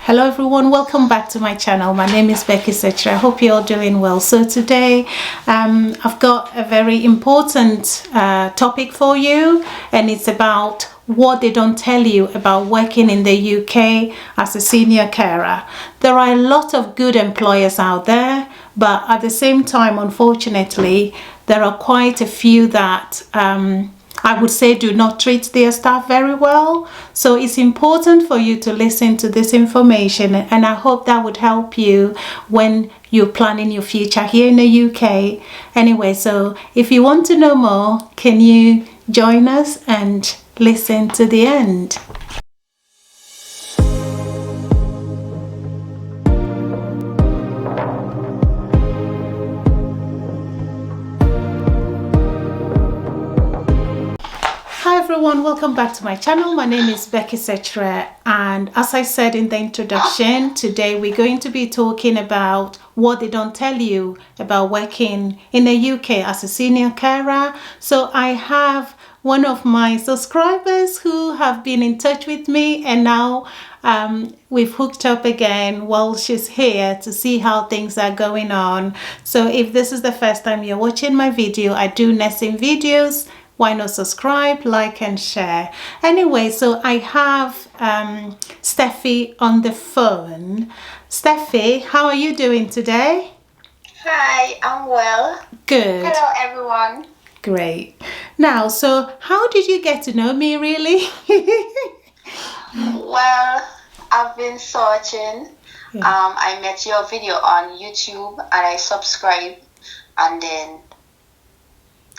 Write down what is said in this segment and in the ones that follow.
Hello everyone, welcome back to my channel. My name is Becky Setra. I hope you're all doing well. So today I've got a very important topic for you, and it's about what they don't tell you about working in the UK as a senior carer. There are a lot of good employers out there, but at the same time, unfortunately, there are quite a few that I would say do not treat their staff very well. So it's important for you to listen to this information, and I hope that would help you when you're planning your future here in the UK. Anyway, so if you want to know more, can you join us and listen to the end? Hi everyone, welcome back to my channel. My name is Becky Setra, and as I said in the introduction, today we're going to be talking about what they don't tell you about working in the UK as a senior carer. So I have one of my subscribers who have been in touch with me, and now we've hooked up again while she's here to see how things are going on. So if this is the first time you're watching my video, I do nursing videos. Why not subscribe, like and share? Anyway, so I have Steffy on the phone. Steffy, how are you doing today? Hi, I'm well. Good. Hello everyone. Great. Now, so how did you get to know me really? Well, I've been searching. Yeah. I met your video on YouTube and I subscribed, and then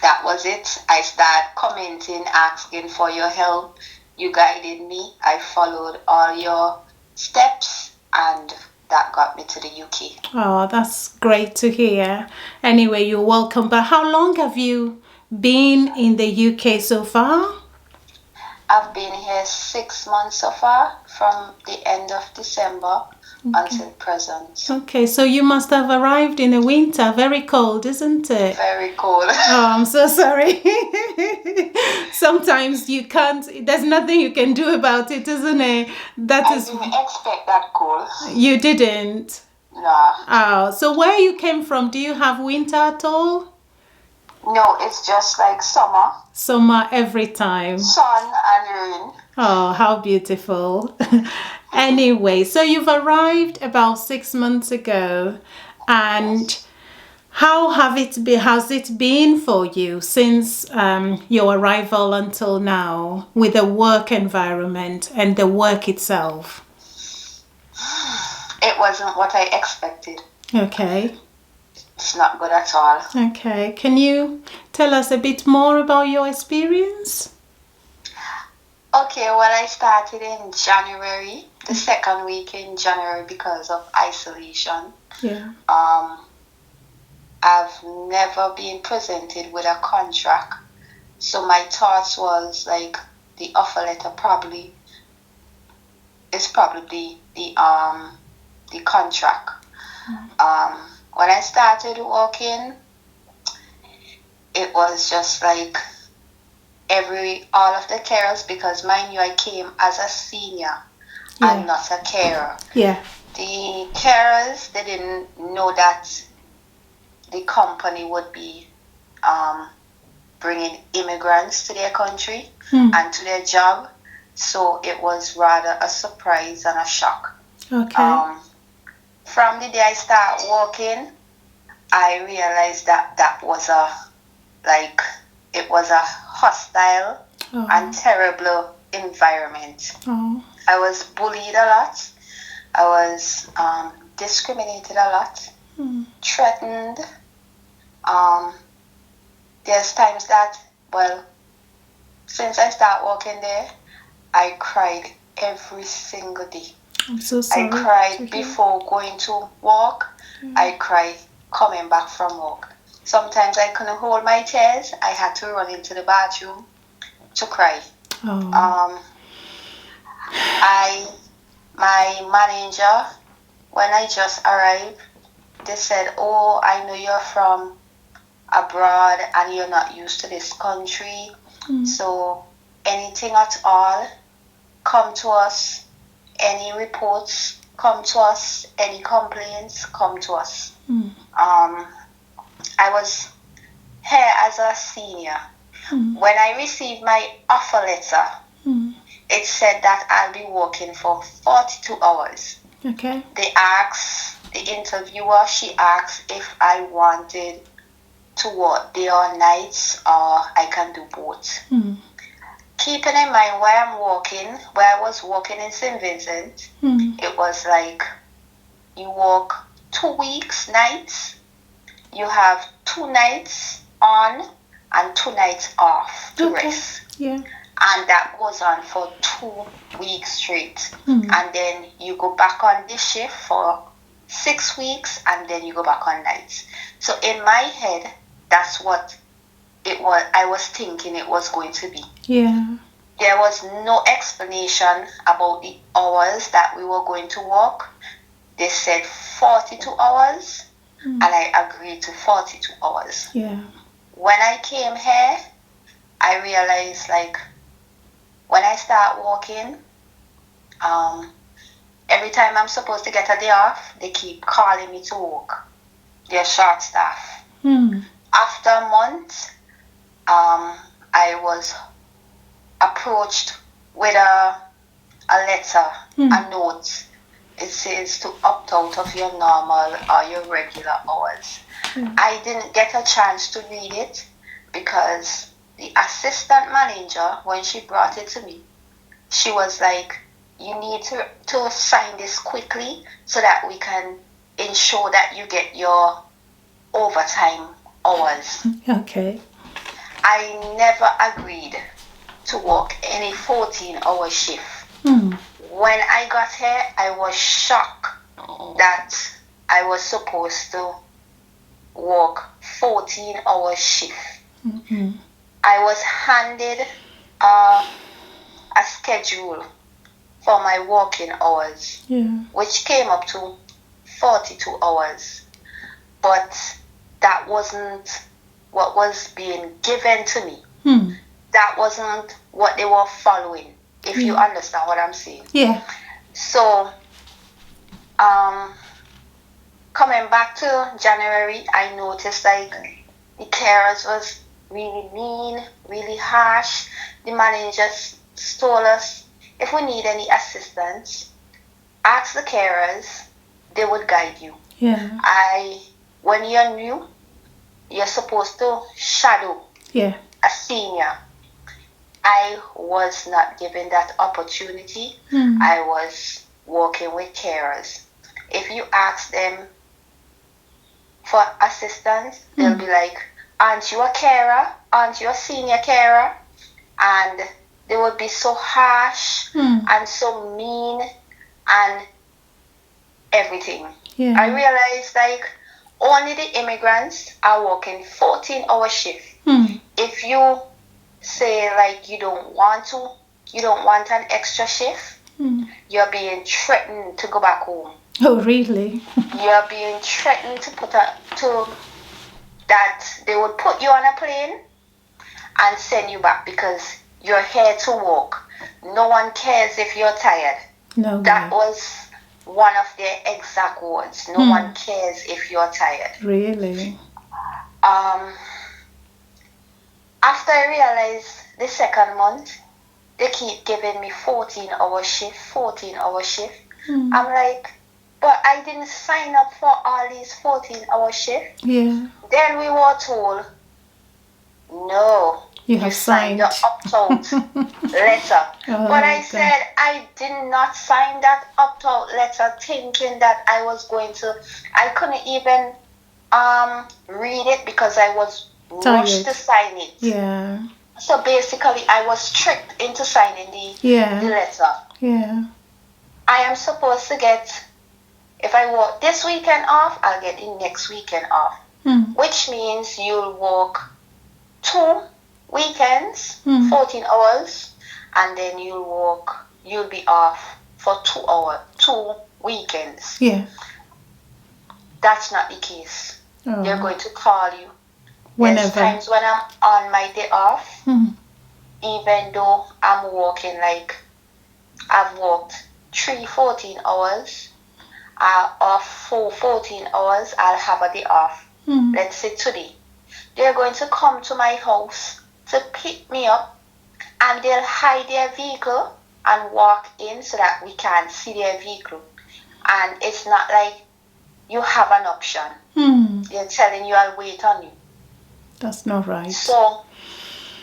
that was it. I started commenting, asking for your help. You guided me. I followed all your steps, and that got me to the UK. Oh, that's great to hear. Anyway, you're welcome. But how long have you been in the UK so far? I've been here 6 months so far, from the end of December until present. Okay, so you must have arrived in the winter. Very cold, isn't it? Very cold. Oh, I'm so sorry. Sometimes you can't, there's nothing you can do about it, isn't it? I didn't expect that cold. You didn't? Nah. Oh, so where you came from, do you have winter at all? No, it's just like summer. Summer every time. Sun and rain. Oh, how beautiful. Anyway, so you've arrived about 6 months ago, and how has it been for you since your arrival until now with the work environment and the work itself? It wasn't what I expected. Okay. It's not good at all. Okay. Can you tell us a bit more about your experience? Okay, well, I started in January, the second week in January, because of isolation. Yeah. I've never been presented with a contract, so my thoughts was like the offer letter is probably the contract. When I started working, it was just like all of the carers, because mind you, I came as a senior and not a carer. Yeah. The carers, they didn't know that the company would be bringing immigrants to their country and to their job, so it was rather a surprise and a shock. Okay. From the day I started working, I realized that was it was a hostile and terrible environment. Oh. I was bullied a lot. I was discriminated a lot, threatened. There's times that, well, since I started working there, I cried every single day. I'm so sorry. I cried before going to work. I cried coming back from work. Sometimes I couldn't hold my tears. I had to run into the bathroom to cry. Oh. My manager, when I just arrived, they said, "Oh, I know you're from abroad and you're not used to this country. So anything at all, come to us. Any reports, come to us. Any complaints, come to us. I was here as a senior. When I received my offer letter, it said that I'll be working for 42 hours. Okay. The interviewer, she asked if I wanted to work day or nights, or I can do both. Keeping in mind where I was working in St. Vincent, it was like you work 2 weeks nights, you have 2 nights on and 2 nights off to rest. Yeah. And that goes on for 2 weeks straight. And then you go back on this shift for 6 weeks, and then you go back on nights. So in my head, that's what it was. I was thinking it was going to be. Yeah. There was no explanation about the hours that we were going to work. They said 42 hours, and I agreed to 42 hours. Yeah. When I came here, I realized, like, when I start working, every time I'm supposed to get a day off, they keep calling me to work. They're short staff. After a month, I was approached with a letter, a note. It says to opt out of your normal or your regular hours. I didn't get a chance to read it because the assistant manager, when she brought it to me, she was like, you need to sign this quickly so that we can ensure that you get your overtime hours. Okay. I never agreed to work any 14-hour shift. When I got here, I was shocked that I was supposed to work 14-hour shift. I was handed a schedule for my working hours, which came up to 42 hours. But that wasn't what was being given to me. That wasn't what they were following, if you understand what I'm saying. Yeah. So, coming back to January, I noticed like the carers was really mean, really harsh. The managers told us if we need any assistance, ask the carers, they would guide you. Yeah. When you're new, you're supposed to shadow a senior. I was not given that opportunity. I was working with carers. If you ask them for assistance, they'll be like, aren't you a carer? Aren't you a senior carer? And they would be so harsh and so mean and everything. I realized like only the immigrants are working 14-hour shift. If you say like you don't want an extra shift, you're being threatened to go back home. Oh, really? You're being threatened that they would put you on a plane and send you back because you're here to work. No one cares if you're tired. No. That was one of their exact words. No one cares if you're tired. Really? After I realized the second month, they keep giving me 14-hour shift. I'm like, but I didn't sign up for all these 14-hour shifts. Yeah. Then we were told, no, you have signed the opt-out letter. But I said I did not sign that opt-out letter thinking that I was going to. I couldn't even read it because I was rushed to sign it. Yeah. So basically, I was tricked into signing the letter. Yeah. I am supposed to get, if I work this weekend off, I'll get the next weekend off. Which means you'll work 2 weekends, 14 hours, and then you'll be off for 2 weekends. Yeah. That's not the case. They're going to call you. Whenever. There's times when I'm on my day off, even though I'm working, like I've worked 14 hours, off for 14 hours, I'll have a day off. Let's say today. They're going to come to my house to pick me up, and they'll hide their vehicle and walk in so that we can't see their vehicle. And it's not like you have an option. They're telling you, I'll wait on you. That's not right. So,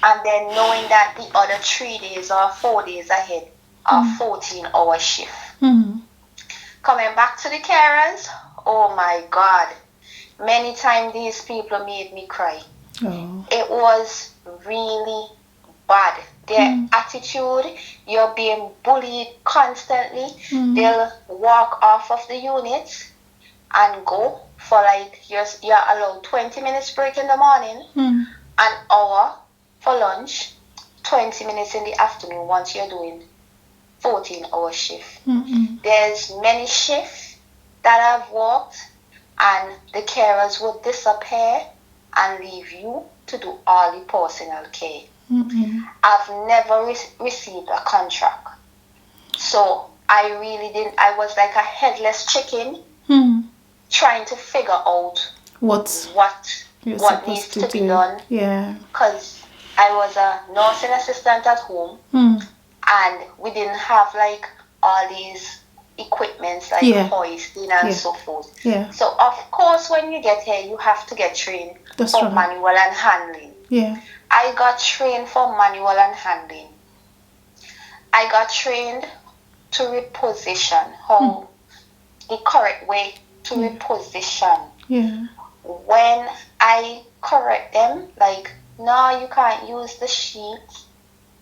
and then knowing that the other 3 days or 4 days ahead are 14-hour shift. Coming back to the carers, oh my God. Many times these people made me cry. Oh. It was really bad. Their attitude, you're being bullied constantly. They'll walk off of the unit and go for like, you're allowed 20 minutes break in the morning, an hour for lunch, 20 minutes in the afternoon once you're doing 14-hour shift. There's many shifts that I've worked, and the carers would disappear and leave you to do all the personal care. I've never received a contract. So I really didn't. I was like a headless chicken trying to figure out what needs to be done. Yeah. Because I was a nursing assistant at home, and we didn't have like all these equipments like hoisting and so forth. Yeah. So of course when you get here you have to get trained for manual and handling. Yeah. I got trained for manual and handling. I got trained to reposition, how the correct way to reposition. Yeah. When I correct them, like, no, you can't use the sheet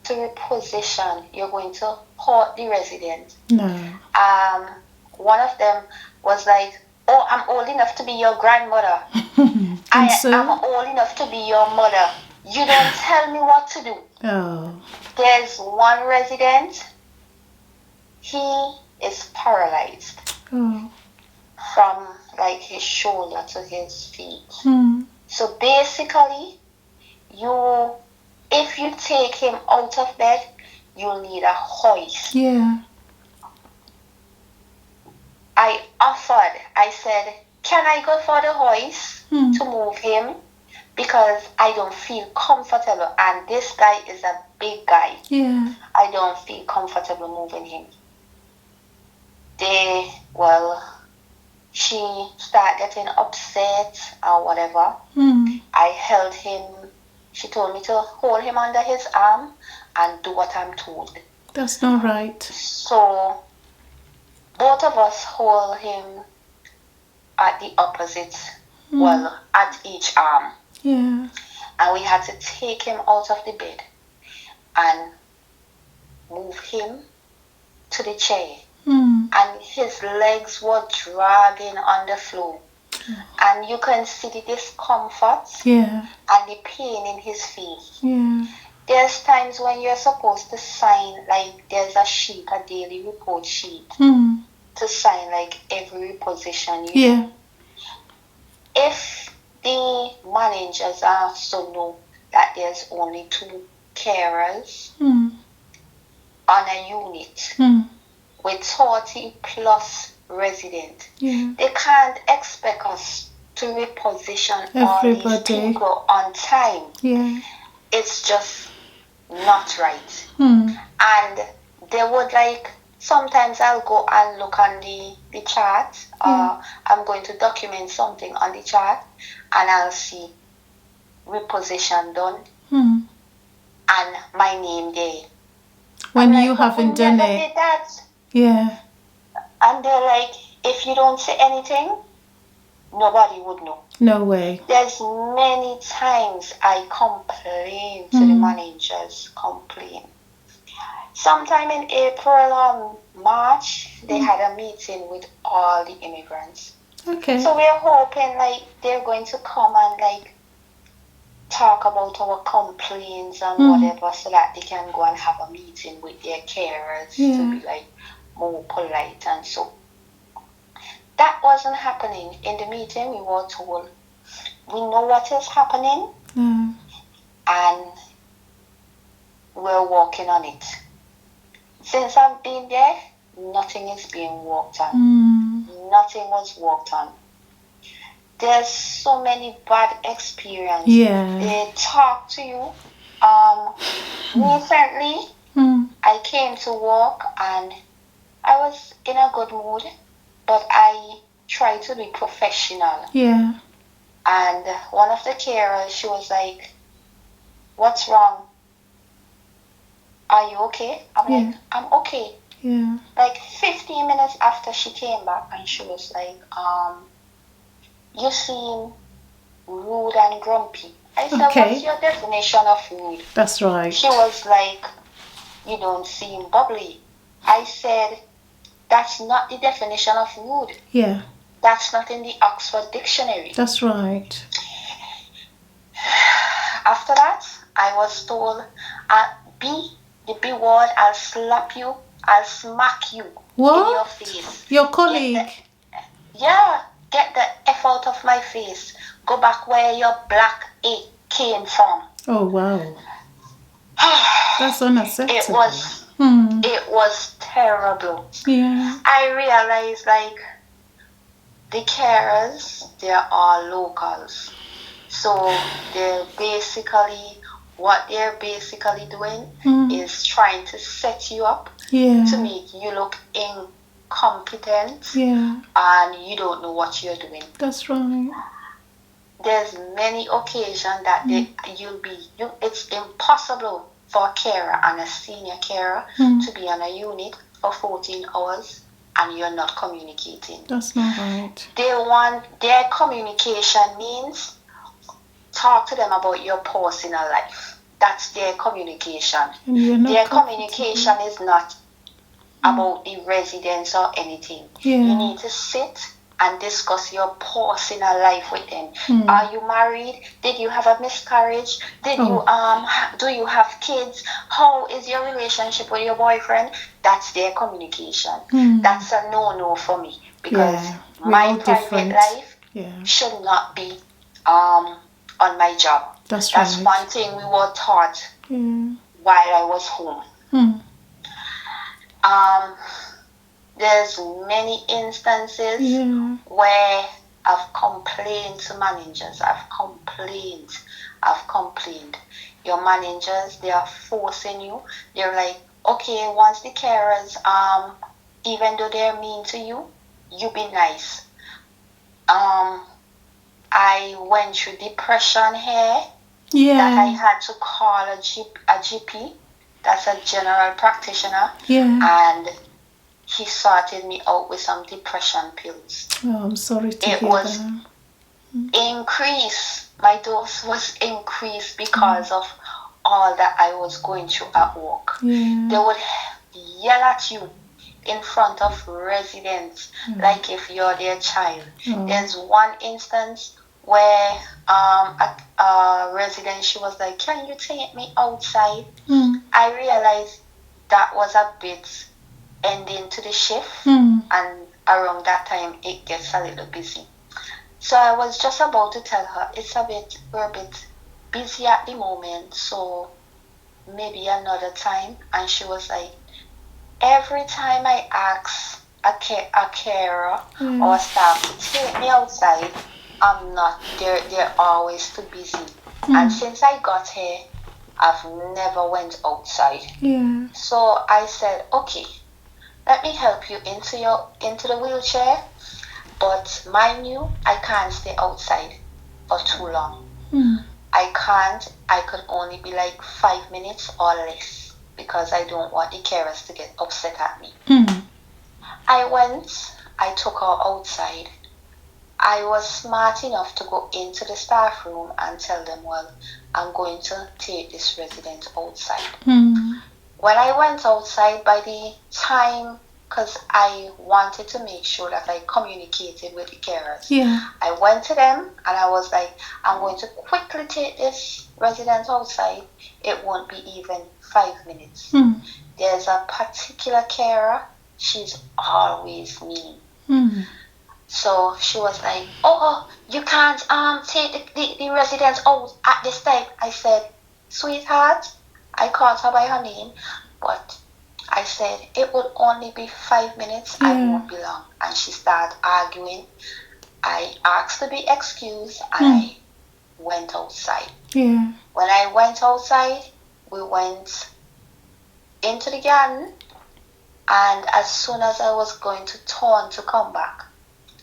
to reposition. You're going to hurt the resident. No. One of them was like, oh, I'm old enough to be your grandmother. I'm old enough to be your mother. You don't tell me what to do. Oh. There's one resident, he is paralyzed from like his shoulder to his feet. So basically, if you take him out of bed, you'll need a hoist. Yeah. I said, can I go for the hoist to move him? Because I don't feel comfortable, and this guy is a big guy. Yeah. I don't feel comfortable moving him. She started getting upset or whatever. I held him. She told me to hold him under his arm and do what I'm told. That's not right. So both of us hold him at the opposite, at each arm. Yeah. And we had to take him out of the bed and move him to the chair. And his legs were dragging on the floor. And you can see the discomfort and the pain in his face. Yeah. There's times when you're supposed to sign, like there's a sheet, a daily report sheet, to sign like every reposition you do. If the managers also know that there's only 2 carers on a unit with 30 plus residents, they can't expect us to reposition all these people on time. Yeah. It's just not right. And they would like, sometimes I'll go and look on the chart, I'm going to document something on the chart, and I'll see reposition done and my name there. When you haven't done it. Did that. Yeah. And they're like, if you don't say anything, nobody would know. No way. There's many times I complain to the managers, Sometime in April or March, they had a meeting with all the immigrants. Okay. So we're hoping like they're going to come and like talk about our complaints and whatever, so that they can go and have a meeting with their carers to be like more polite and so. That wasn't happening. In the meeting, we were told, we know what is happening and we're working on it. Since I've been there, nothing is being worked on. nothing was worked on. There's so many bad experiences. Yeah. They talk to you. Recently, I came to work and I was in a good mood, but I tried to be professional. Yeah. And one of the carers, she was like, "What's wrong? Are you okay?" I'm like, "I'm okay." Yeah. Like 15 minutes after she came back and she was like, "You seem rude and grumpy." I said, Okay. "What's your definition of rude?" That's right. She was like, "You don't seem bubbly." I said, "That's not the definition of rude. Yeah. That's not in the Oxford Dictionary." That's right. After that, I was told, the B word, I'll slap you, I'll smack you What? in your face. Your colleague? Get the F out of my face. Go back where your black A came from. Oh, wow. That's unacceptable. It was terrible. Yeah. I realized, like, the carers, they are locals. So what they're basically doing is trying to set you up to make you look incompetent and you don't know what you're doing. That's right. There's many occasions that it's impossible for a carer and a senior carer to be on a unit for 14 hours and you're not communicating. That's not right. Their communication means talk to them about your personal life. That's their communication. Their communication is not about the residents or anything. Yeah. You need to sit and discuss your personal life with them. Are you married? Did you have a miscarriage? Do you have kids? How is your relationship with your boyfriend? That's their communication. That's a no for me because my private life should not be on my job. That's one thing we were taught while I was home. There's many instances where I've complained to managers. I've complained. Your managers, they are forcing you. They're like, okay, once the carers, even though they're mean to you, you be nice. I went through depression here that I had to call a GP. That's a general practitioner. And he sorted me out with some depression pills. Oh, I'm sorry to hear that. It was increased. My dose was increased because of all that I was going through at work. They would yell at you in front of residents like if you're their child. There's one instance where a resident, she was like, "Can you take me outside?" I realized that was a bit ending to the shift, and around that time it gets a little busy. So I was just about to tell her we're a bit busy at the moment, so maybe another time. And she was like, every time I ask a carer or a staff to take me outside, I'm not. They're always too busy. And since I got here, I've never went outside. So I said, okay, let me help you into the wheelchair, but mind you, I can't stay outside for too long. I could only be like 5 minutes or less because I don't want the carers to get upset at me. I took her outside. I was smart enough to go into the staff room and tell them, well, I'm going to take this resident outside. When I went outside, by the time, because I wanted to make sure that I communicated with the carers, I went to them and I was like, I'm going to quickly take this resident outside. It won't be even 5 minutes. There's a particular carer, she's always mean. So she was like, oh, you can't take the residents out at this time. I said, sweetheart, I called her by her name, but I said, it would only be 5 minutes. I won't be long. And she started arguing. I asked to be excused and I went outside. Yeah. When I went outside, we went into the garden. And as soon as I was going to turn to come back,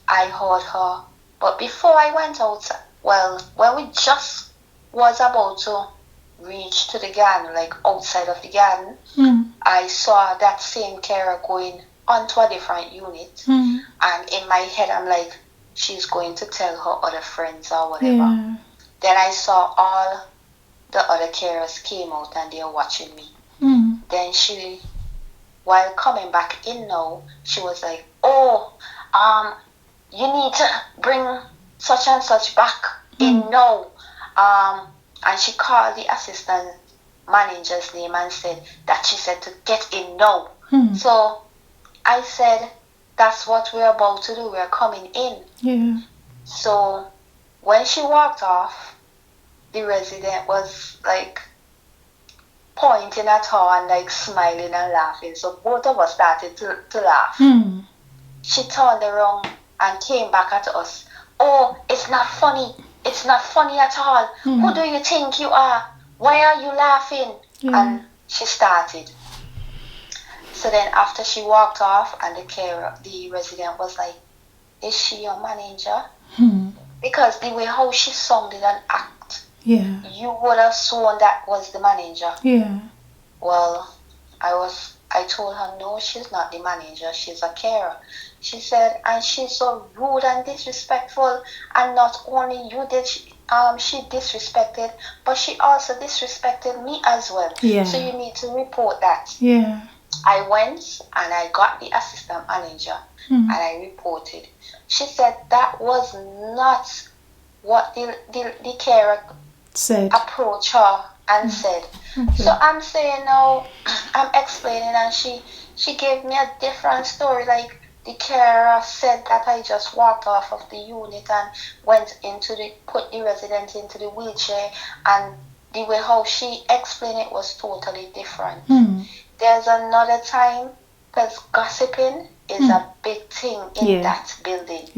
I heard her. But before I went outside, well, when we just was about to reach to the garden, like outside of the garden, I saw that same carer going onto a different unit. And in my head, I'm like, she's going to tell her other friends or whatever. Yeah. Then I saw all the other carers came out and they were watching me. Then she, while coming back in now, she was like, oh, you need to bring such and such back in now. And she called the assistant manager's name and said that she said to get in now. So I said, that's what we're about to do. We're coming in. Yeah. So when she walked off, the resident was like pointing at her and like smiling and laughing. So both of us started to laugh. She turned around and came back at us. Oh, it's not funny. It's not funny at all. Who do you think you are? Why are you laughing? And she started. So then after she walked off and the resident was like, is she your manager? Because the way how she sounded and acted, you would have sworn that was the manager. Well, I told her, no, she's not the manager, she's a carer. She said, and she's so rude and disrespectful, and not only you did she disrespected, but she also disrespected me as well. So you need to report that. I went and I got the assistant manager and I reported. She said that was not what the carer said, approached her and said. So I'm saying now, I'm explaining, and she gave me a different story. Like the carer said that I just walked off of the unit and went put the resident into the wheelchair, and the way how she explained it was totally different. There's another time, because gossiping is a big thing in that building.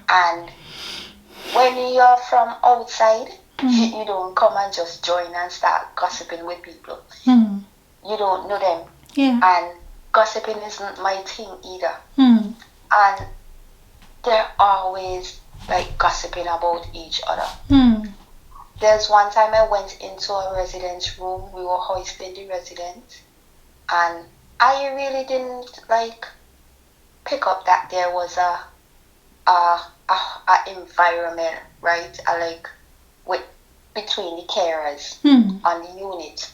And when you're from outside, you don't come and just join and start gossiping with people. You don't know them. And gossiping isn't my thing either. And they're always like gossiping about each other. There's one time I went into a resident's room. We were hoisting the resident, and I really didn't like pick up that there was a environment, right? Between the carers on the unit.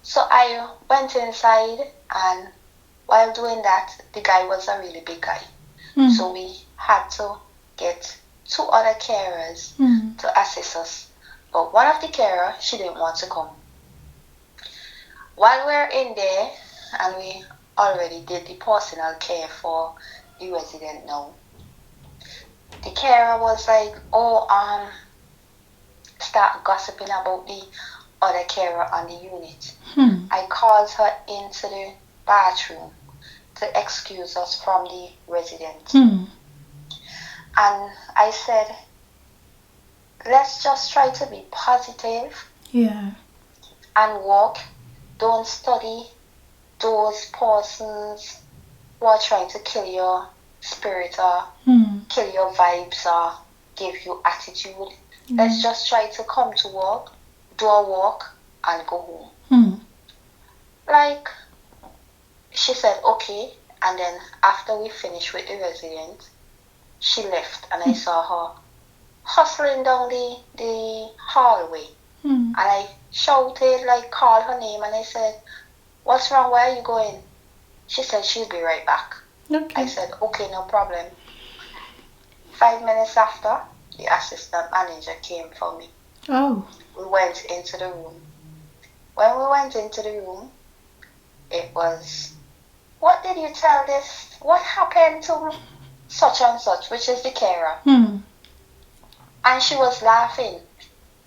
So I went inside, and while doing that, the guy was a really big guy. So we had to get 2 other carers to assist us. But one of the carers, she didn't want to come. While we're in there, and we already did the personal care for the resident now, the carer was like, start gossiping about the other carer on the unit. I called her into the bathroom to excuse us from the resident. And I said, let's just try to be positive and work. Don't study those persons who are trying to kill your spirit or kill your vibes or give you attitude. Let's just try to come to work, do our work, and go home. Like, she said, okay. And then after we finished with the resident, she left, and I saw her hustling down the hallway. And I shouted, like, called her name, and I said, what's wrong? Where are you going? She said she'll be right back. I said, okay, no problem. 5 minutes after, the assistant manager came for me. We went into the room. When we went into the room, it was, what did you tell this? What happened to such and such, which is the carer? And she was laughing.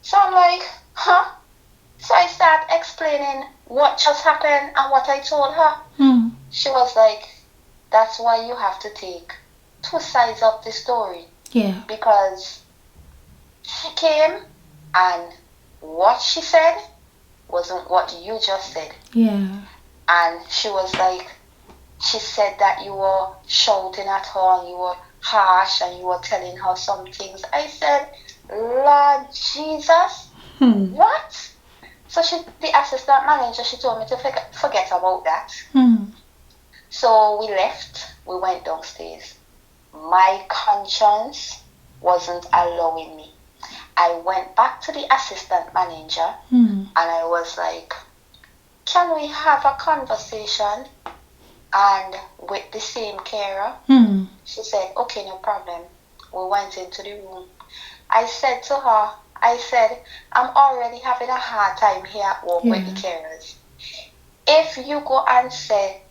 So I'm like, huh? So I start explaining what just happened and what I told her. She was like, that's why you have to take two sides of the story. Yeah. Because she came and what she said wasn't what you just said. Yeah. And she was like, she said that you were shouting at her and you were harsh and you were telling her some things. I said, Lord Jesus, what? So the assistant manager, she told me to forget about that. So we left, we went downstairs. My conscience wasn't allowing me. I went back to the assistant manager and I was like, can we have a conversation? And with the same carer, she said, okay, no problem. We went into the room. I said to her, I'm already having a hard time here at work with the carers. If you go and say,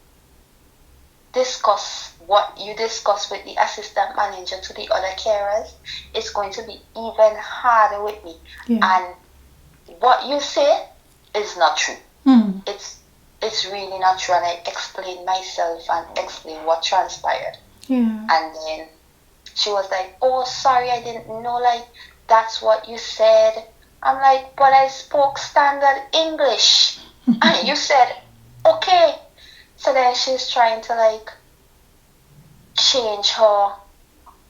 discuss what you discuss with the assistant manager to the other carers, it's going to be even harder with me. And what you say is not true. It's really not true. And I explained myself and explained what transpired. And then she was like, oh, sorry, I didn't know, like, that's what you said. I'm like, but I spoke standard English. And you said, okay. So then she's trying to, like, change her,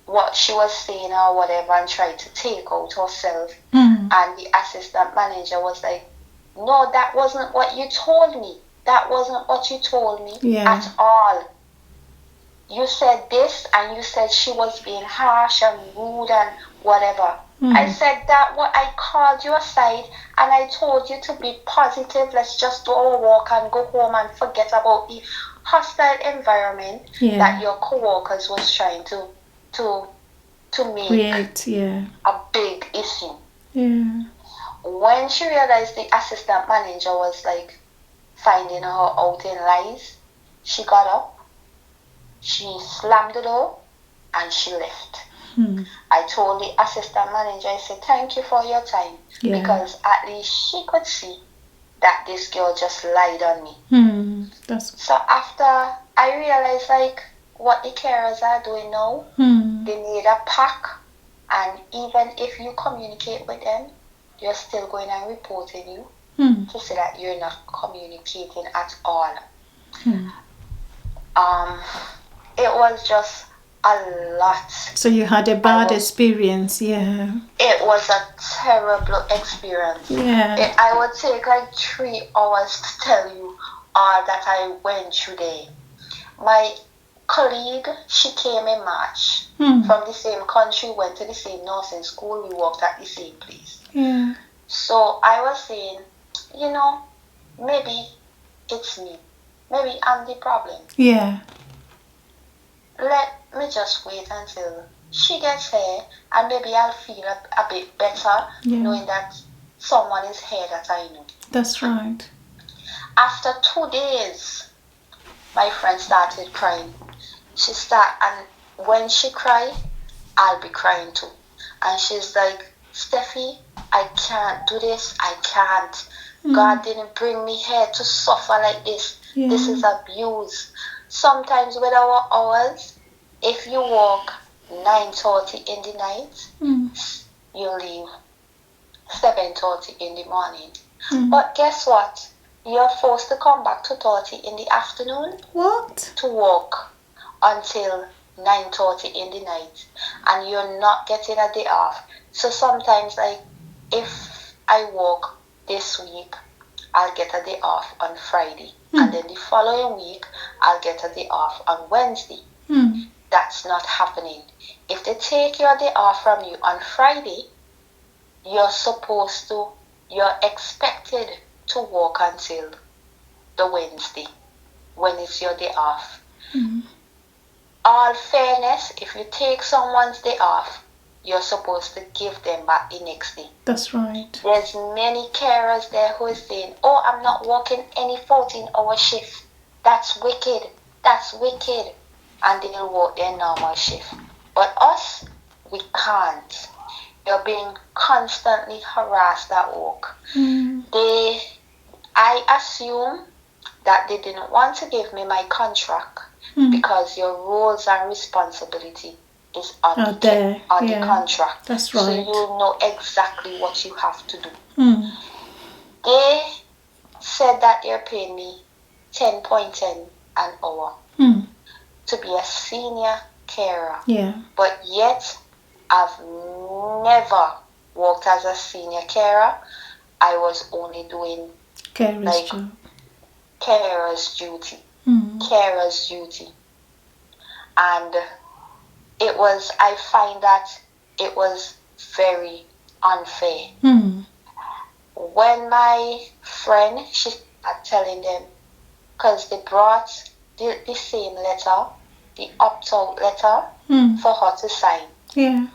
what she was saying or whatever, and try to take out herself. And the assistant manager was like, no, that wasn't what you told me. That wasn't what you told me at all. You said this, and you said she was being harsh and rude and whatever. I said that what I called you aside and I told you to be positive. Let's just do our work and go home and forget about the hostile environment that your co-workers was trying to make create a big issue. Yeah. When she realized the assistant manager was like finding her out in lies, she got up, she slammed the door, and she left. I told the assistant manager, I said, thank you for your time, because at least she could see that this girl just lied on me. So after I realized, like, what the carers are doing now, they need a pack, and even if you communicate with them, they're still going and reporting you to say that you're not communicating at all. It was just a lot. So you had a bad experience, It was a terrible experience. I would take like 3 hours to tell you all that I went through there. My colleague, she came in March from the same country, went to the same nursing school, we worked at the same place. So I was saying, you know, maybe it's me. Maybe I'm the problem. Let me just wait until she gets here and maybe I'll feel a bit better knowing that someone is here that I know. That's right. After 2 days, my friend started crying. And when she cried, I'll be crying too. And she's like, Steffi, I can't do this. I can't. God didn't bring me here to suffer like this. This is abuse. Sometimes with our hours, if you work 9:30 in the night, you leave 7:30 in the morning. But guess what? You're forced to come back 2:30 in the afternoon. What? To work until 9:30 in the night, and you're not getting a day off. So sometimes, like, if I work this week, I'll get a day off on Friday, and then the following week I'll get a day off on Wednesday. That's not happening. If they take your day off from you on Friday, you're expected to work until the Wednesday when it's your day off. All fairness, if you take someone's day off, you're supposed to give them back the next day. That's right. There's many carers there who is saying, oh, I'm not working any 14-hour shift. That's wicked. That's wicked. And they'll work their normal shift. But us, we can't. You're being constantly harassed at work. I assume that they didn't want to give me my contract because your roles and responsibility is on the contract. That's right. So you know exactly what you have to do. They said that they're paying me 10.10 an hour to be a senior carer. Yeah. But yet, I've never worked as a senior carer. I was only doing carer's job. Carer's duty. Carer's duty. And I find that it was very unfair. When my friend, she started telling them, because they brought the same letter, the opt-out letter, for her to sign. Yeah.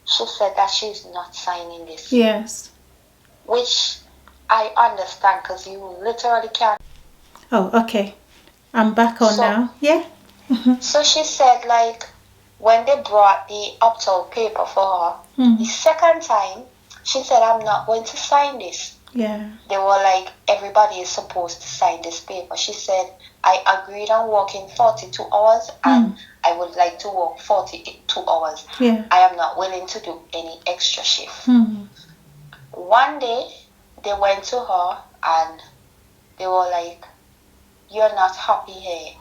She said that she's not signing this. Yes. Which I understand, because you literally can't. Oh, okay. I'm back on now. Yeah. So she said, like, when they brought the opt-out paper for her, the second time, she said, I'm not going to sign this. Yeah. They were like, everybody is supposed to sign this paper. She said, I agreed on working 42 hours and I would like to work 42 hours. Yeah. I am not willing to do any extra shift. One day, they went to her and they were like, you're not happy here.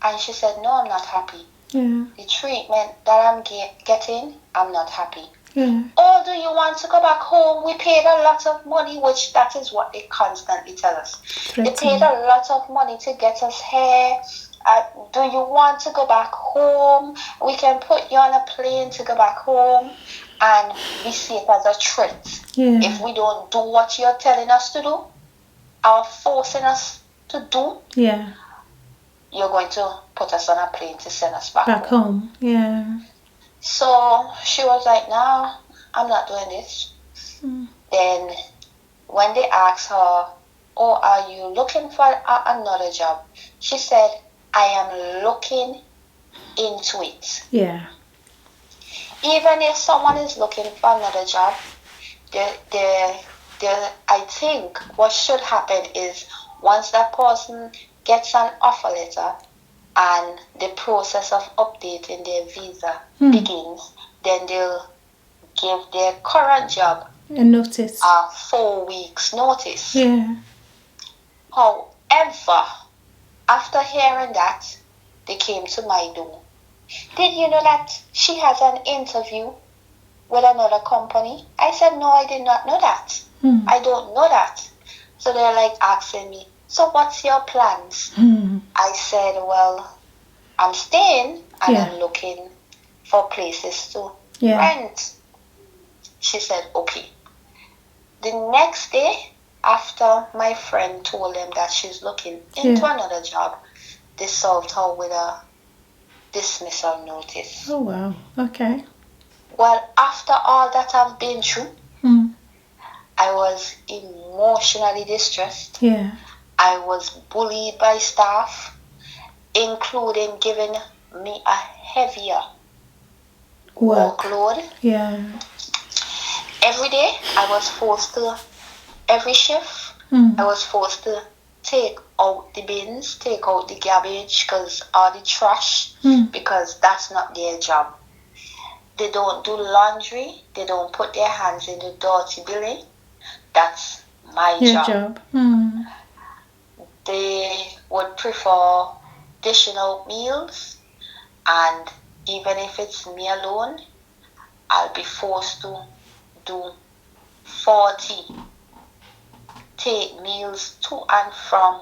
And she said, no, I'm not happy. Yeah. The treatment that I'm getting, I'm not happy. Yeah. Or do you want to go back home? We paid a lot of money, which that is what they constantly tell us. They paid a lot of money to get us here. Do you want to go back home? We can put you on a plane to go back home. And we see it as a threat. Yeah. If we don't do what you're telling us to do, or forcing us to do, yeah, you're going to put us on a plane to send us back home. Yeah. So she was like, no, I'm not doing this. Then when they asked her, oh, are you looking for another job? She said, I am looking into it. Yeah. Even if someone is looking for another job, I think what should happen is once that person gets an offer letter and the process of updating their visa begins, then they'll give their current job a notice. 4 weeks notice. Yeah. However, after hearing that, they came to my door. Did you know that she has an interview with another company? I said, no, I did not know that. I don't know that. So they're like asking me, so what's your plans? I said, well, I'm staying and I'm looking for places to rent. She said, okay. The next day, after my friend told them that she's looking into another job, they served her with a dismissal notice. Oh, wow. Okay. Well, after all that I've been through, I was emotionally distressed. Yeah. I was bullied by staff, including giving me a heavier workload. Yeah. Every day, every shift, I was forced to take out the bins, take out the garbage, or the trash, because that's not their job. They don't do laundry. They don't put their hands in the dirty billing. That's my job. They would prefer dishing out meals, and even if it's me alone, I'll be forced to do 40 take meals to and from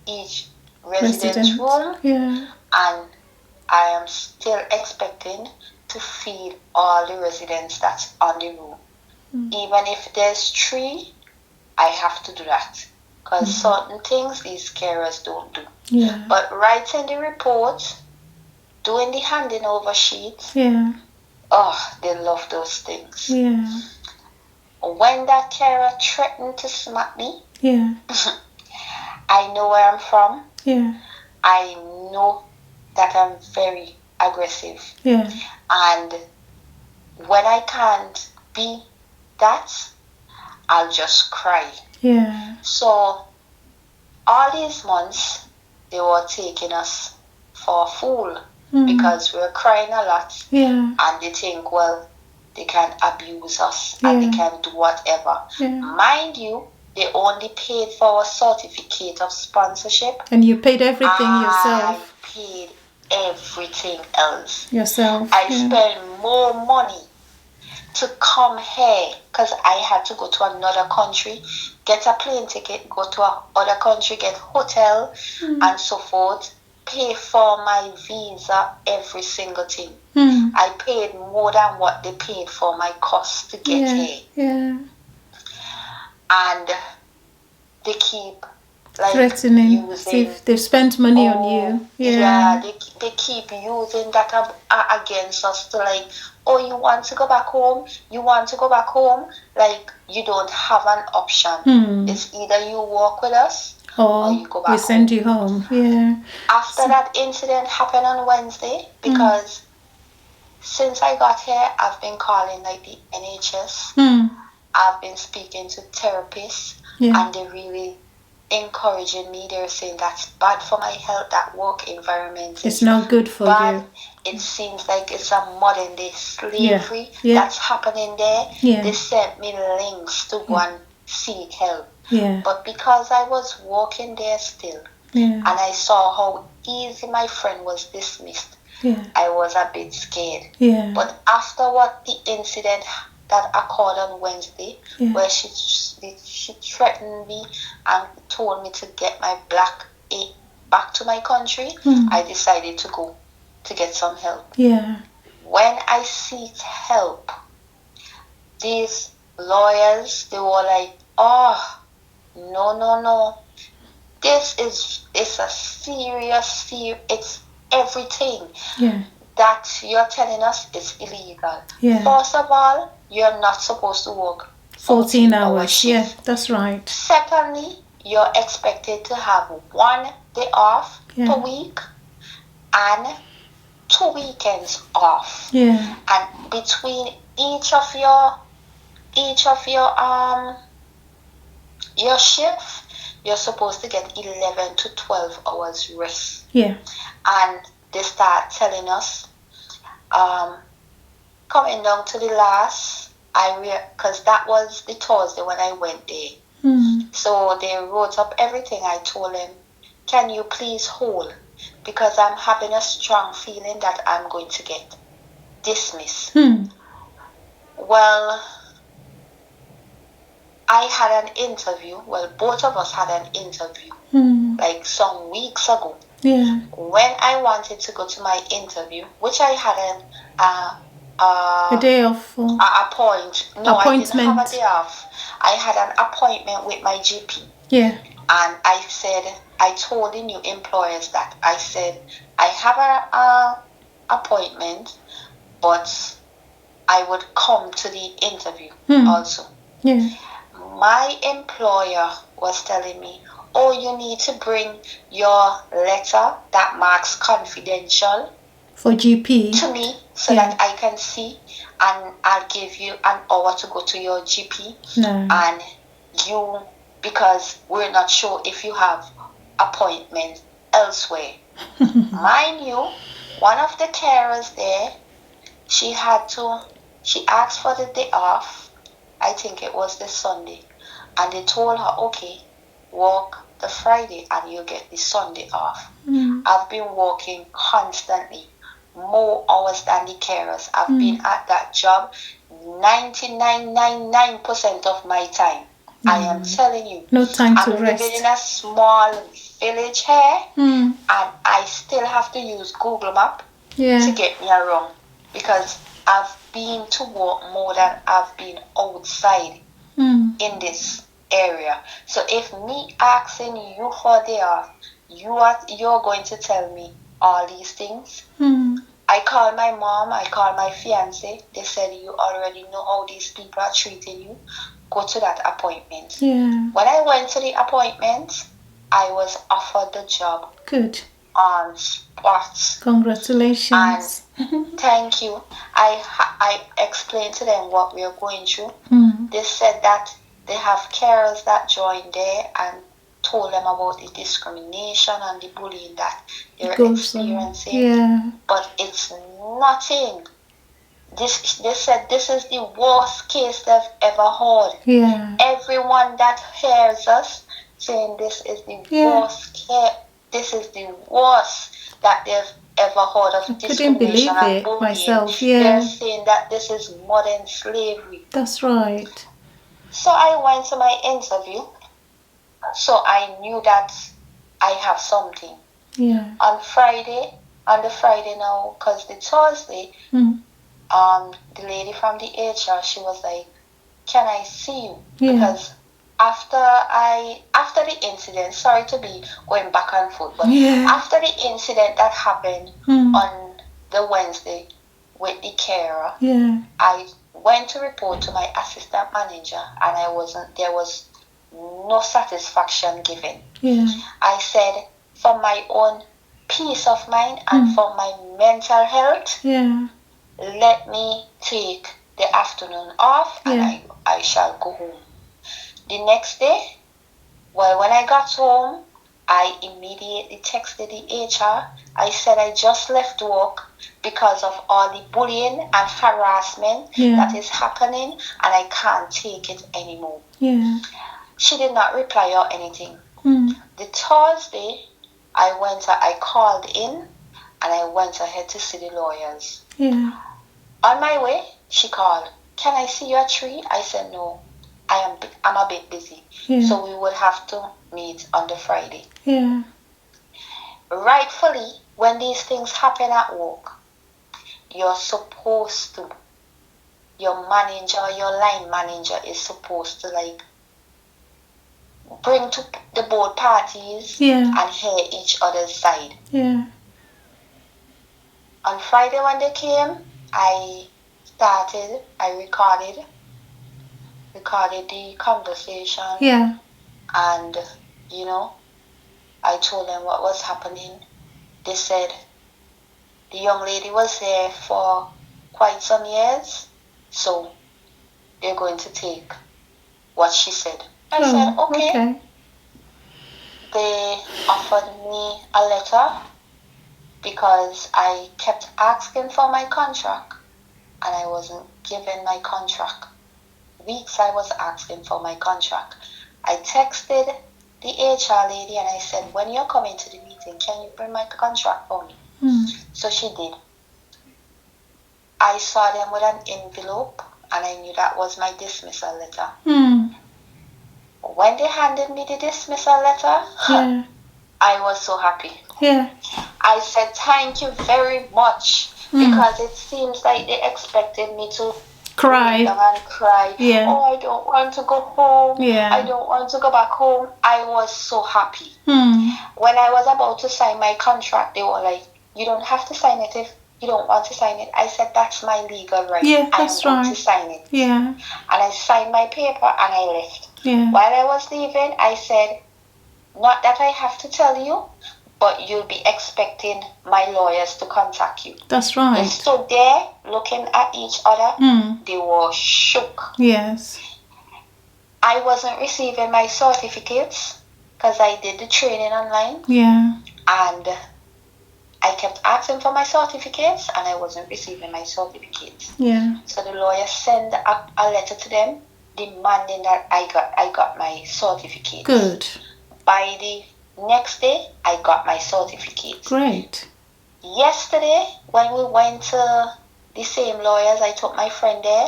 each resident room. Yeah. And I am still expecting to feed all the residents that's on the room. Even if there's 3, I have to do that. Because certain things these carers don't do. Yeah. But writing the report, doing the handing over sheet, they love those things. Yeah. When that carer threatened to smack me, I know where I'm from. Yeah. I know that I'm very aggressive. Yeah. And when I can't be that, I'll just cry. Yeah. So all these months, they were taking us for a fool because we're crying a lot. Yeah. And they think, well, they can abuse us and they can do whatever. Yeah. Mind you, they only paid for a certificate of sponsorship. And you paid everything yourself. I paid everything else. Yourself. I spent more money to come here because I had to go to another country, get a plane ticket, go to another country, get hotel and so forth, pay for my visa, every single thing. I paid more than what they paid for my cost to get here. Yeah. And they keep like threatening. using, See if they've spent money on you. Yeah, they keep using that against us to like, oh, you want to go back home? You want to go back home? Like, you don't have an option. It's either you walk with us or you go back we send home. you home. Yeah. After that incident happened on Wednesday, because since I got here, I've been calling like the NHS. I've been speaking to therapists, and they're really encouraging me. They're saying that's bad for my health, that work environment. It's not good for you. It seems like it's a modern day slavery that's happening there. They sent me links to go and seek help. But because I was working there still, and I saw how easy my friend was dismissed, I was a bit scared. But after what the incident that occurred on Wednesday, where she threatened me and told me to get my back to my country, I decided to go to get some help. When I seek help, these lawyers, they were like, oh, no. It's a serious, it's everything that you're telling us is illegal. First of all, you're not supposed to work 14 hours. Yeah, that's right. Secondly, you're expected to have 1 day off per week and 2 weekends off. And between each of your shift, you're supposed to get 11 to 12 hours rest. And they start telling us, coming down to the last, because that was the Thursday when I went there. So they wrote up everything. I told them, can you please hold? Because I'm having a strong feeling that I'm going to get dismissed. Well, I had an interview. Well, both of us had an interview like some weeks ago. When I wanted to go to my interview, which I had a day off. Appointment. I didn't have a day off. I had an appointment with my GP. And I told the new employers that I said, I have a appointment, but I would come to the interview also. My employer was telling me, oh, you need to bring your letter that marks confidential for GP to me so that I can see, and I'll give you an hour to go to your GP. And you, because we're not sure if you have appointments elsewhere. Mind you, one of the carers there, she asked for the day off. I think it was the Sunday. And they told her, okay, work the Friday and you get the Sunday off. I've been working constantly, more hours than the carers. I've been at that job 99.99% of my time. I am telling you. No time to I'm rest. living in a small village here, and I still have to use Google Map to get me around, because I've been to work more than I've been outside in this area. So if me asking you for day off, you're going to tell me all these things. I called my mom, I called my fiance. They said, you already know how these people are treating you. Go to that appointment. When I went to the appointment, I was offered the job. Good. On spot. Congratulations. And thank you. I explained to them what we are going through. They said that they have carers that joined there and told them about the discrimination and the bullying that they're experiencing. Yeah. But it's nothing. They said this is the worst case they've ever heard. Yeah. Everyone that hears us saying this is the worst case, this is the worst that they've ever heard of discrimination and bullying. Myself. Yeah. They're saying that this is modern slavery. That's right. So I went to my interview. So I knew that I have something. Yeah. On the Friday now, because the Thursday, the lady from the HR, she was like, "Can I see you?" Yeah. Because after the incident, sorry to be going back and forth, but after the incident that happened on the Wednesday with the carer, I went to report to my assistant manager, and there was no satisfaction given. Yeah. I said, for my own peace of mind and for my mental health, let me take the afternoon off and I shall go home. The next day, well, when I got home, I immediately texted the HR. I said I just left work because of all the bullying and harassment that is happening, and I can't take it anymore. Yeah. She did not reply or anything. The Thursday, I called in and I went ahead to see the lawyers. Yeah. On my way, she called. "Can I see you at 3?" I said, "No, I'm a bit busy." Yeah. So we would have to meet on the Friday. Yeah. Rightfully, when these things happen at work, you're supposed to, your manager, your line manager is supposed to like bring to the both parties and hear each other's side. Yeah. On Friday when they came, I recorded the conversation. Yeah. And, I told them what was happening. They said the young lady was there for quite some years, so they're going to take what she said. I said, okay. They offered me a letter because I kept asking for my contract and I wasn't given my contract. Weeks I was asking for my contract. I texted the HR lady and I said, when you're coming to the meeting, can you bring my contract for me? So she did. I saw them with an envelope and I knew that was my dismissal letter. When they handed me the dismissal letter, I was so happy. Yeah. I said, thank you very much, because it seems like they expected me to cry. And cry. Yeah. Oh, I don't want to go home. Yeah. I don't want to go back home. I was so happy. When I was about to sign my contract, they were like, you don't have to sign it if you don't want to sign it. I said, that's my legal right. Yeah, that's I am going to sign it. Yeah. And I signed my paper and I left. Yeah. While I was leaving, I said, not that I have to tell you, but you'll be expecting my lawyers to contact you. That's right. They stood there looking at each other. They were shook. Yes. I wasn't receiving my certificates because I did the training online. Yeah. And I kept asking for my certificates and I wasn't receiving my certificates. Yeah. So the lawyer sent a letter to them demanding that I got my certificates. Good. By the next day, I got my certificates. Great. Yesterday, when we went to the same lawyers, I took my friend there.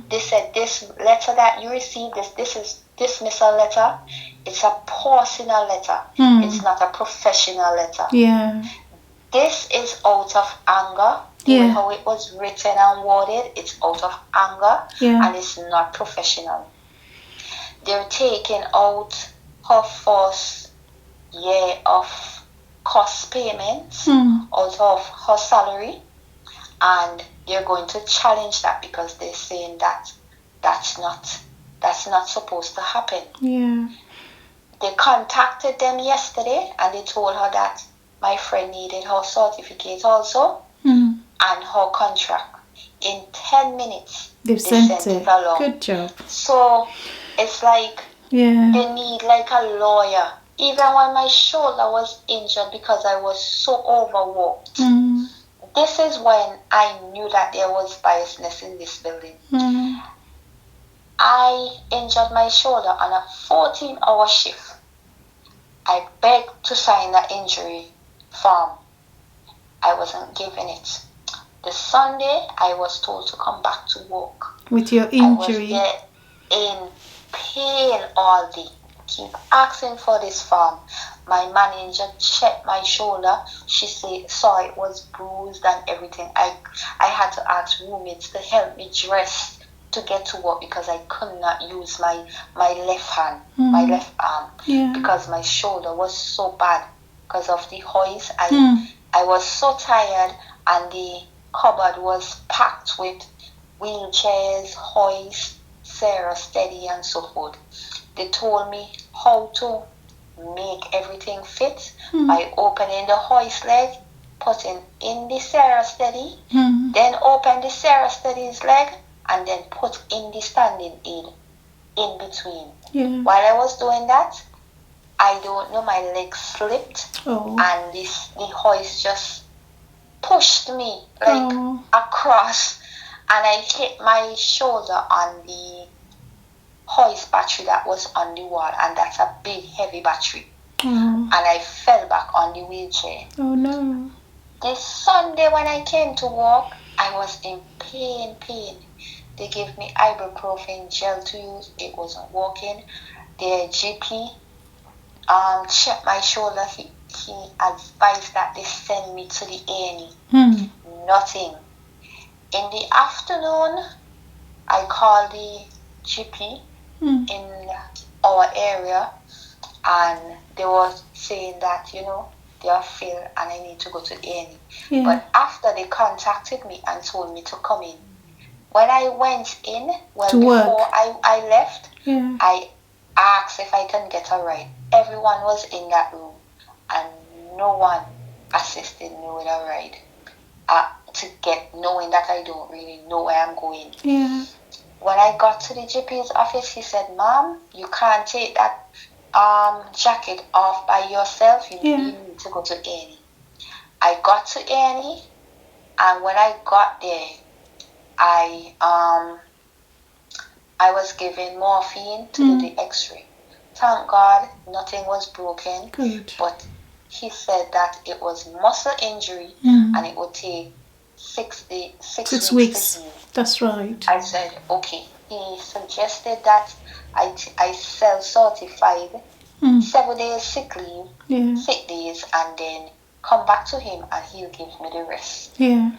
They said, this letter that you received, this is dismissal letter. It's a personal letter. It's not a professional letter. Yeah. This is out of anger. The way how it was written and worded, it's out of anger. And it's not professional. They're taking out her first year of cost payments out of her salary, and they're going to challenge that because they're saying that that's not supposed to happen. Yeah. They contacted them yesterday and they told her that my friend needed her certificate also and her contract. In 10 minutes They've sent it along. Good job. So It's like Yeah. they need like a lawyer. Even when my shoulder was injured because I was so overworked. This is when I knew that there was biasness in this building. I injured my shoulder on a 14-hour shift. I begged to sign the injury form. I wasn't given it. The Sunday, I was told to come back to work. With your injury? I was there in pain all day. Keep asking for this form. My manager checked my shoulder. She saw it was bruised and everything. I had to ask roommates to help me dress to get to work because I could not use my left hand, my left arm, because my shoulder was so bad because of the hoist. I was so tired, and the cupboard was packed with wheelchairs, hoists, Sarah Steady, and so forth. They told me how to make everything fit by opening the hoist leg, putting in the Sarah Steady, then open the Sarah Steady's leg, and then put in the standing aid in between. Yeah. While I was doing that, I don't know, my leg slipped, and the hoist just pushed me like across, and I hit my shoulder on the hoist battery that was on the wall, and that's a big heavy battery. And I fell back on the wheelchair. Oh no. This Sunday when I came to work, I was in pain. They gave me ibuprofen gel to use. It wasn't working. The GP checked my shoulder. He advised that they send me to the A&E. Nothing. In the afternoon, I called the GP in our area, and they were saying that, they are filled and I need to go to A&E. Yeah. But after they contacted me and told me to come in, when I went in, before I left, I asked if I can get a ride. Everyone was in that room, and no one assisted me with a ride. Knowing that I don't really know where I'm going. Yeah. When I got to the GP's office, he said, "Ma'am, you can't take that jacket off by yourself. You need to go to A&E." I got to A&E, and when I got there, I was given morphine to do the X-ray. Thank God, nothing was broken. Good. But he said that it was muscle injury, and it would take 6 weeks to heal. That's right. I said, okay. He suggested that I self-certified 7 days sick days, and then come back to him and he'll give me the rest. Yeah.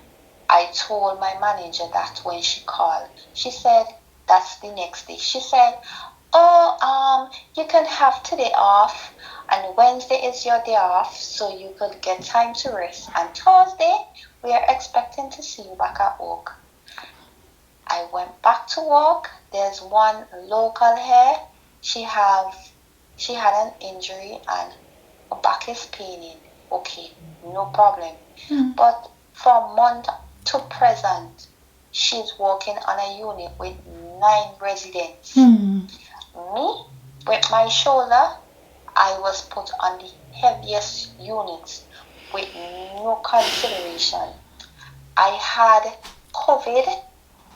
I told my manager that when she called. She said, that's the next day. She said, you can have today off, and Wednesday is your day off, so you could get time to rest. And Thursday, we are expecting to see you back at work. I went back to work. There's one local here. She had an injury and her back is paining. Okay, no problem. But from month to present, she's working on a unit with 9 residents. Me, with my shoulder, I was put on the heaviest unit with no consideration. I had COVID.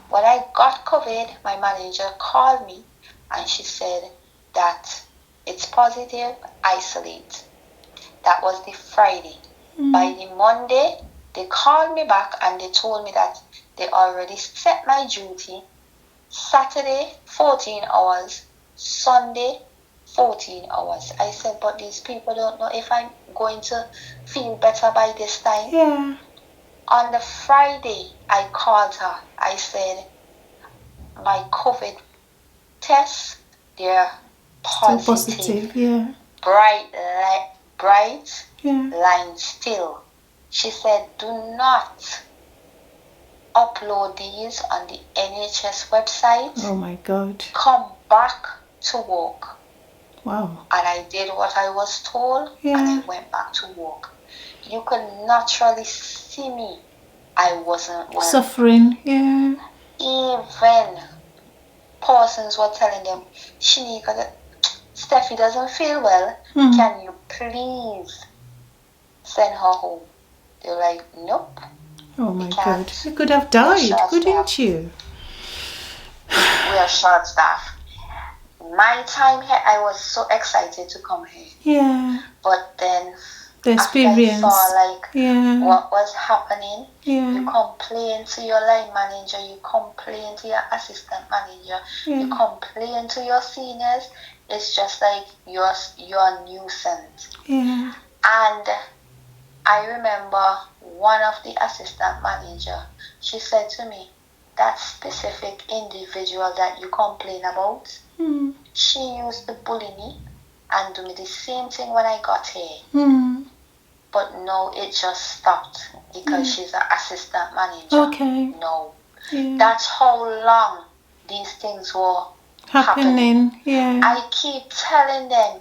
When I got COVID, my manager called me and she said that it's positive, isolate. That was the Friday. By the Monday, they called me back and they told me that they already set my duty. Saturday, 14 hours. Sunday, 14 hours. I said, but these people don't know if I'm going to feel better by this time. Yeah. On the Friday, I called her. I said, my COVID tests, they're positive. Yeah. Bright line still. She said, do not upload these on the NHS website. Oh my God. Come back to work. Wow. And I did what I was told, Yeah. and I went back to work. You could naturally see me. I wasn't well. Suffering, yeah. Even persons were telling them, Shanika, Steffi doesn't feel well. Can you please send her home? They were like, nope. Oh my God. You could have died, couldn't you? We are short staffed. My time here, I was so excited to come here. Yeah. But then, the experience. after I saw what was happening, you complain to your line manager, you complain to your assistant manager, you complain to your seniors. It's just like you're a nuisance. Yeah. And I remember one of the assistant manager, she said to me, that specific individual that you complain about, she used to bully me and do me the same thing when I got here. But no, it just stopped because she's an assistant manager. Okay. No. That's how long these things were happening. Yeah. I keep telling them,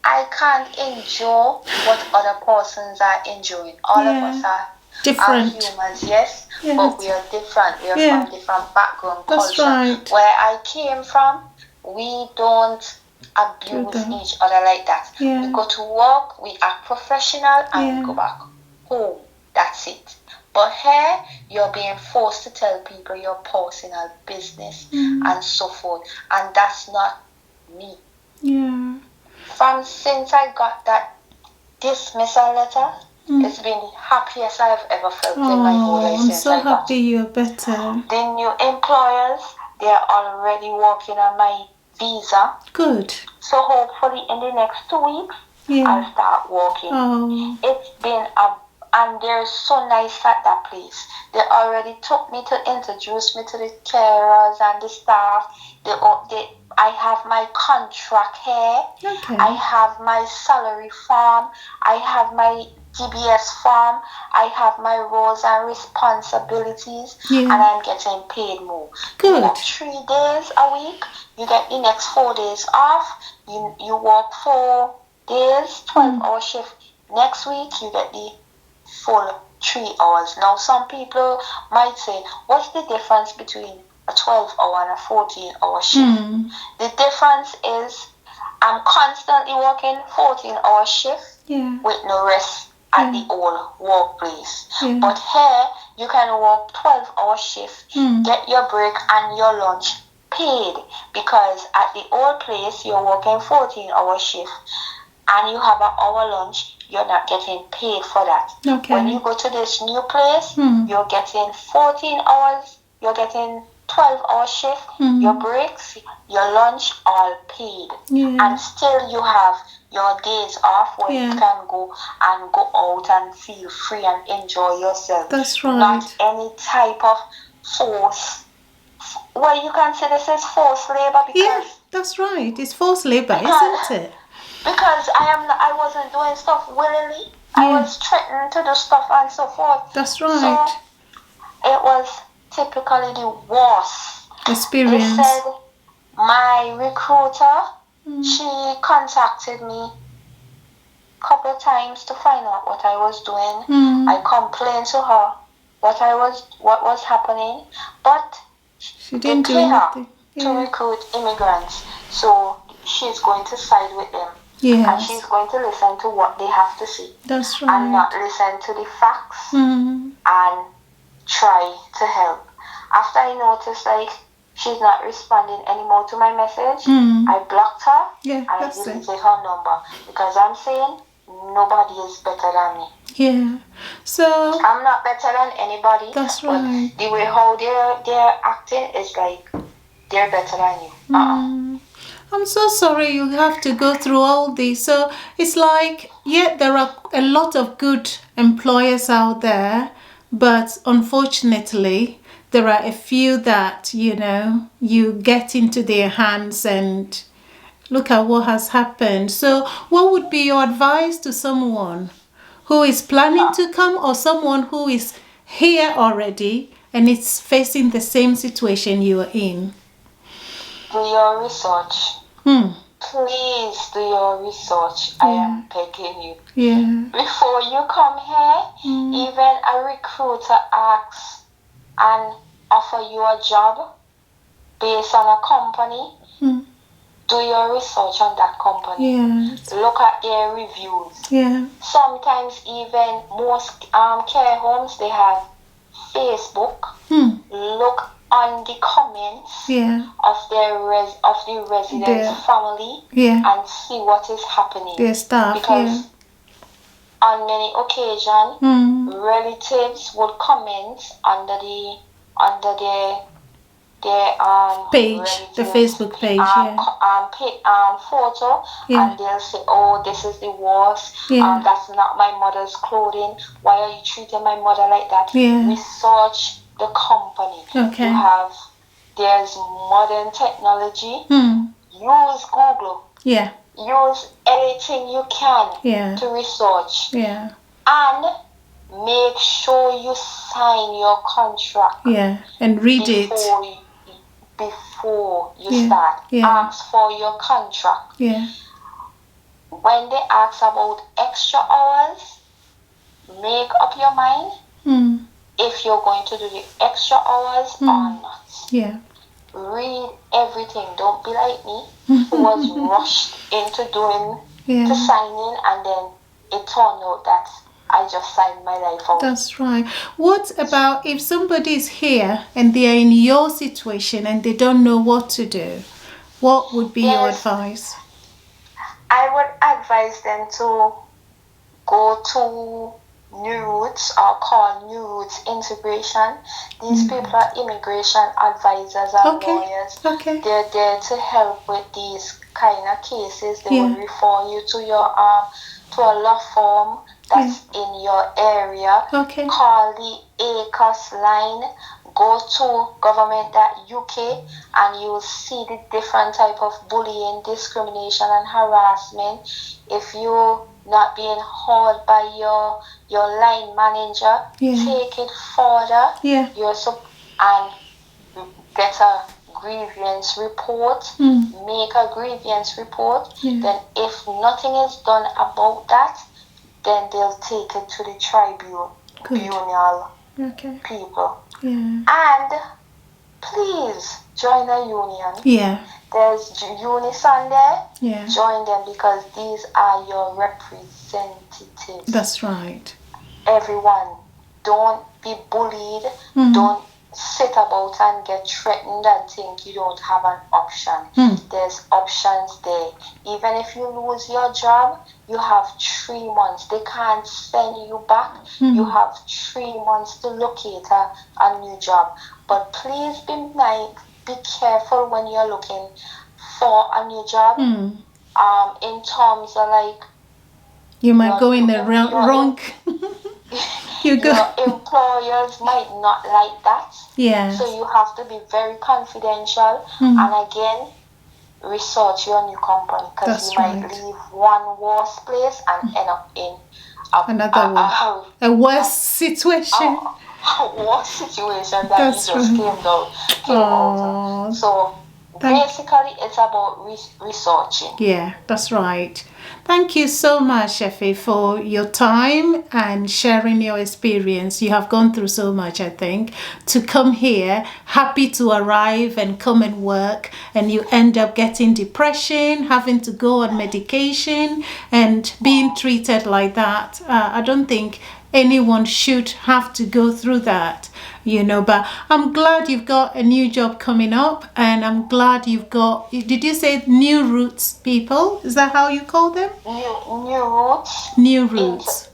I can't endure what other persons are enjoying. All of us are different. Humans, yes, but we are different. We are from different background, culture. Right. Where I came from, we don't abuse each other like that. We go to work, we are professional, and we go back home. That's it. But here, you're being forced to tell people your personal business and so forth. And that's not me. Yeah. Since I got that dismissal letter, it's been the happiest I've ever felt in my whole life. I'm so happy you're better. The new employers, they're already working on my visa. Good. So hopefully in the next 2 weeks, I'll start working. It's been and they're so nice at that place. They already took me to introduce me to the carers and the staff. I have my contract here. Okay. I have my salary form. I have my DBS form. I have my roles and responsibilities. And I'm getting paid more. Good. You work 3 days a week. You get the next 4 days off. You work 4 days, 12-hour shift. Next week, you get the full 3 hours. Now, some people might say, what's the difference between a 12-hour and a 14-hour shift? The difference is I'm constantly working 14-hour shift with no rest at the old workplace. But here, you can work 12-hour shift, get your break and your lunch paid, because at the old place, you're working 14-hour shift and you have an hour lunch. You're not getting paid for that. Okay. When you go to this new place, you're getting 14 hours, you're getting 12-hour shift, your breaks, your lunch, all paid. And still you have your days off where you can go out and feel free and enjoy yourself. That's right. Not any type of force. Well, you can say this is forced labor because... that's right. It's forced labor, isn't it? Because I wasn't doing stuff willingly. I was threatened to do stuff and so forth. That's right. So it was typically the worst experience. They said my recruiter, she contacted me a couple of times to find out what I was doing. I complained to her what was happening, but she didn't do anything to recruit immigrants. So she's going to side with them. And she's going to listen to what they have to say. That's right. And not listen to the facts and try to help. After I noticed she's not responding anymore to my message, I blocked her and I deleted her number, because I'm saying nobody is better than me. Yeah. So I'm not better than anybody. That's right. But the way how they're acting is like they're better than you. I'm so sorry you have to go through all this. So it's like, there are a lot of good employers out there, but unfortunately, there are a few that, you get into their hands and look at what has happened. So what would be your advice to someone who is planning to come, or someone who is here already and is facing the same situation you are in? Do your research. Please do your research. I am begging you. Before you come here, even a recruiter asks and offer you a job, based on a company, Mm. do your research on that company. Yes. Look at their reviews. Yeah. Sometimes even most care homes, they have Facebook. Mm. Look on the comments Yeah. of the residents' family Yeah. and see what is happening. Their staff. Because on many occasions, relatives would comment under their page, the Facebook page, photo, and they'll say, "Oh, this is the worst. That's not my mother's clothing. Why are you treating my mother like that?" Research the company. Okay. There's modern technology. Use Google. Yeah. Use anything you can to research. Yeah. And make sure you sign your contract. Yeah. And read it before you start. Ask for your contract. Yeah. When they ask about extra hours, make up your mind if you're going to do the extra hours or not. Yeah. Read everything. Don't be like me, who was rushed into to signing, and then it turned out that I just signed my life out. That's right. What about if somebody is here and they are in your situation and they don't know what to do? What would be your advice? I would advise them to go to New Roots, or call New Roots Integration. These people are immigration advisors and lawyers. Okay. They're there to help with these kind of cases. They will refer you to your to a law firm that's in your area. Okay. Call the ACOS line. Go to government.uk and you will see the different type of bullying, discrimination and harassment. If you're not being heard by your line manager, take it further. And get a grievance report. Make a grievance report. Then if nothing is done about that, then they'll take it to the tribunal people. And please join a union. There's Unison there. Join them, because these are your representatives. That's right. Everyone, don't be bullied. Don't sit about and get threatened and think you don't have an option. There's options there. Even if you lose your job, you have 3 months. They can't send you back. You have 3 months to locate a new job. But please be careful when you're looking for a new job. In terms of like, you might go in the wrong. Your employers might not like that. So you have to be very confidential. And again, research your new company, because you might leave one worse place and end up in another one. A worse situation. A worse situation that you just came out. So basically, it's about researching. Yeah, that's right. Thank you so much, Steffy, for your time and sharing your experience. You have gone through so much, I think, to come here, happy to arrive and come and work, and you end up getting depression, having to go on medication and being treated like that. I don't think anyone should have to go through that, but I'm glad you've got a new job coming up, and I'm glad you've got, did you say New Roots people? Is that how you call them? New Roots.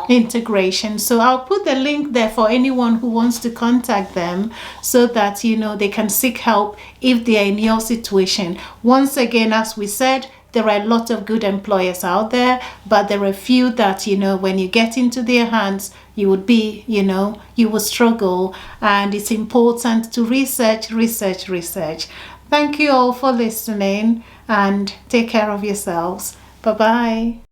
Integration. So I'll put the link there for anyone who wants to contact them, so that, they can seek help if they are in your situation. Once again, as we said, there are a lot of good employers out there, but there are a few that, when you get into their hands, you would be, you will struggle. And it's important to research. Thank you all for listening, and take care of yourselves. Bye-bye.